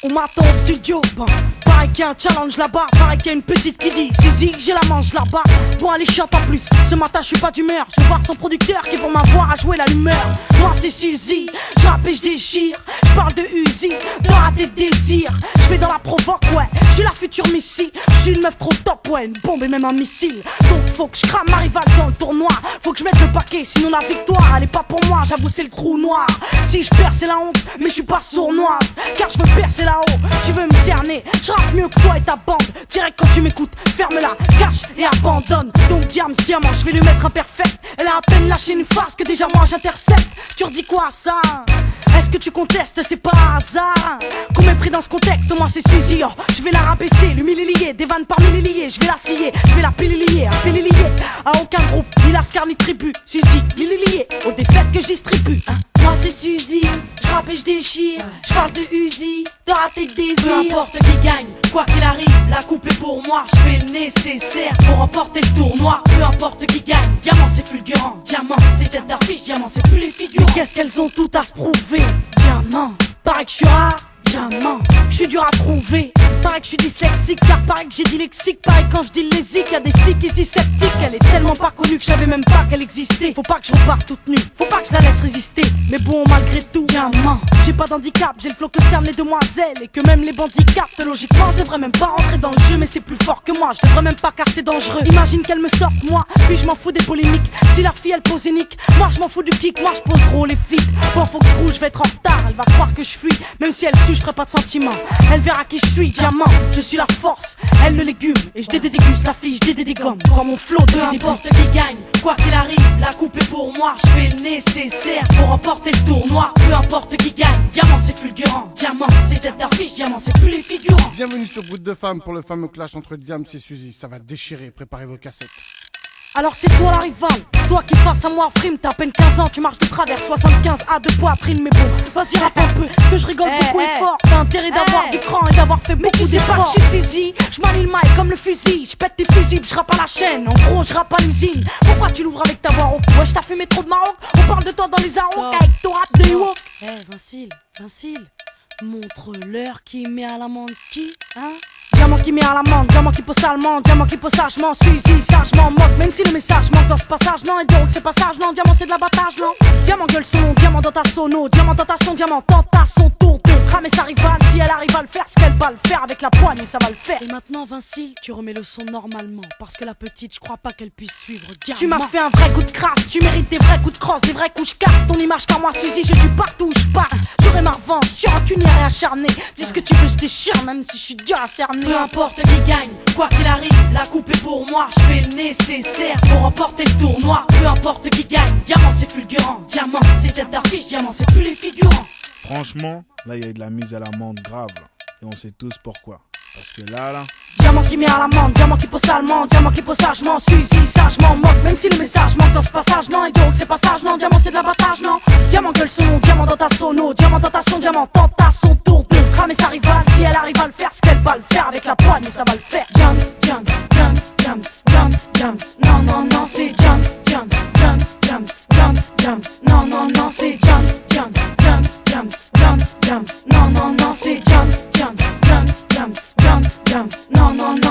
On m'attend au studio, bon. Pareil qu'il y a un challenge là-bas, pareil qu'il y a une petite qui dit Zizi, j'ai la manche là-bas. Bon, elle est chiante en plus, ce matin je suis pas d'humeur. Je vais voir son producteur qui pour m'avoir à jouer l'allumeur. Moi c'est Suzy, je rappe et je déchire. Je parle de Uzi, de rater de désir. Je vais dans la provoque, ouais, je suis la future Missy. Je suis une meuf trop top, ouais, une bombe et même un missile. Donc faut que je crame ma rivale dans le tournoi. Faut que je mette le paquet, sinon la victoire elle est pas pour moi, j'avoue c'est le trou noir. Si je perds c'est la honte, mais je suis pas sournoise. Car je veux percer là-haut, tu veux me cerner. Je rappe mieux que toi et ta bande. Direct quand tu m'écoutes, ferme-la, cache et abandonne. Donc Diams, diamant, je vais lui mettre un perfect. Elle a à peine lâché une phrase que déjà moi j'intercepte. Tu redis quoi ça? Est-ce que tu contestes? C'est pas hasard qu'on m'ait pris dans ce contexte. Moi c'est Suzy, oh, je vais la rabaisser, l'humilier. Des vannes par milliers, je vais la scier. Je vais la pililier, à aucun groupe, ni lascar ni tribu. Suzy, lié aux défaites que je distribue, hein. Moi c'est Suzy, je rappe et je déchire. Je parle de Uzi, de rater de désir. Peu importe qui gagne, quoi qu'il arrive, la coupe est pour moi. Je fais le nécessaire pour remporter le tournoi. Peu importe qui gagne, diamant c'est fulgurant. Diamant c'est tête d'affiche, diamant c'est plus les figurants. Mais qu'est-ce qu'elles ont tout à se prouver? Diamant, paraît que je suis rare. Diamant, je suis dur à trouver. Pareil que je suis dyslexique, car pareil que j'ai dit lexique. Pareil quand je dis lésique, y'a des filles qui se disent sceptiques. Elle est tellement pas connue que je savais même pas qu'elle existait. Faut pas que je reparte toute nue, faut pas que je la laisse résister. Mais bon, malgré tout, diamant, j'ai pas d'handicap, j'ai le flow que cernent les demoiselles. Et que même les bandits captent. Logiquement, je devrais même pas rentrer dans le jeu, mais c'est plus fort que moi, je devrais même pas car c'est dangereux. Imagine qu'elle me sorte moi, puis je m'en fous des polémiques. Si la fille elle pose unique, moi je m'en fous du kick, moi je pose gros les filles. Bon, faut que je roule, je vais être en retard, elle va croire que je fuis. Même si elle suit, je ferai pas de sentiments. Elle verra qui je suis, diamant, je suis la force, elle le légume. Et je déguste la fille, je dégomme. Quand mon flow de peu importe qui gagne, quoi qu'il arrive, la coupe est pour moi. Je fais le nécessaire pour remporter le tournoi. Peu importe qui gagne, diamant c'est fulgurant. Diamant c'est tête d'affiche, diamant c'est plus les figurants. Bienvenue sur Brut de Femmes pour le fameux clash entre Diams et Suzy. Ça va déchirer, préparez vos cassettes. Alors c'est toi la rivale, toi qui face à moi frime. T'as à peine 15 ans, tu marches de travers 75 à de poitrine. Mais bon, vas-y rappe un peu, que je rigole beaucoup et fort. T'as intérêt d'avoir du cran et d'avoir fait beaucoup d'efforts. Je suis Suzy, je manie le mic comme le fusil. Je pète tes fusibles, je rappe à la chaîne. En gros je rappe à l'usine. Pourquoi tu l'ouvres avec ta voix rauque? Ouais, t'as fumé trop de Maroc. On parle de toi dans les arômes avec ton rap de Ewok. Vincile, montre-leur qui met à l'amende qui, hein? Diamant qui met à l'amende, diamant qui pose salement, diamant qui pose sagement, Suzy, sagement, moque, même si le message manque dans ce passage, non, et donc c'est pas sage, non, diamant c'est de l'abattage, non. Diamant gueule son nom, diamant dans ta sono, diamant dans ta son, diamant tente à son tour de cramer sa rivale. Si elle arrive à le faire, ce qu'elle va le faire avec la poigne, ça va le faire. Et maintenant, Vincile, tu remets le son normalement, parce que la petite, je crois pas qu'elle puisse suivre diamant. Tu m'as fait un vrai coup de crasse, tu mérites des vrais coups de crosse, des vrais coups, je casse ton image car moi, Suzy, je tue partout où je passe. J'aurai ma revanche, sur un tunnel et acharné. Dis ce que tu veux, je déchire, même si je suis dur à cerner. Peu importe qui gagne, quoi qu'il arrive, la coupe est pour moi. Je fais le nécessaire pour remporter le tournoi. Peu importe qui gagne, diamant c'est fulgurant. Diamant c'est tête d'affiche, diamant c'est plus les figurants. Franchement, là il y a de la mise à l'amende grave là. Et on sait tous pourquoi. Parce que là diamant qui met à l'amende, diamant qui pose salement, diamant qui pose sagement, Suzy, sagement, moque, même si le message manque dans ce passage, non, et donc c'est pas sage, non, diamant c'est de l'abattage, non. Diamant gueule son nom, diamant dans ta sono, diamant dans ta son, diamant tente à son tour de cramer sa rivale. Si elle arrive à le faire, ce qu'elle va le faire avec la poigne, ça va le faire. Diams, non, non, non, c'est Diams, non, non, non, c'est Diams, non, non, non, c'est Diams, non, non, non.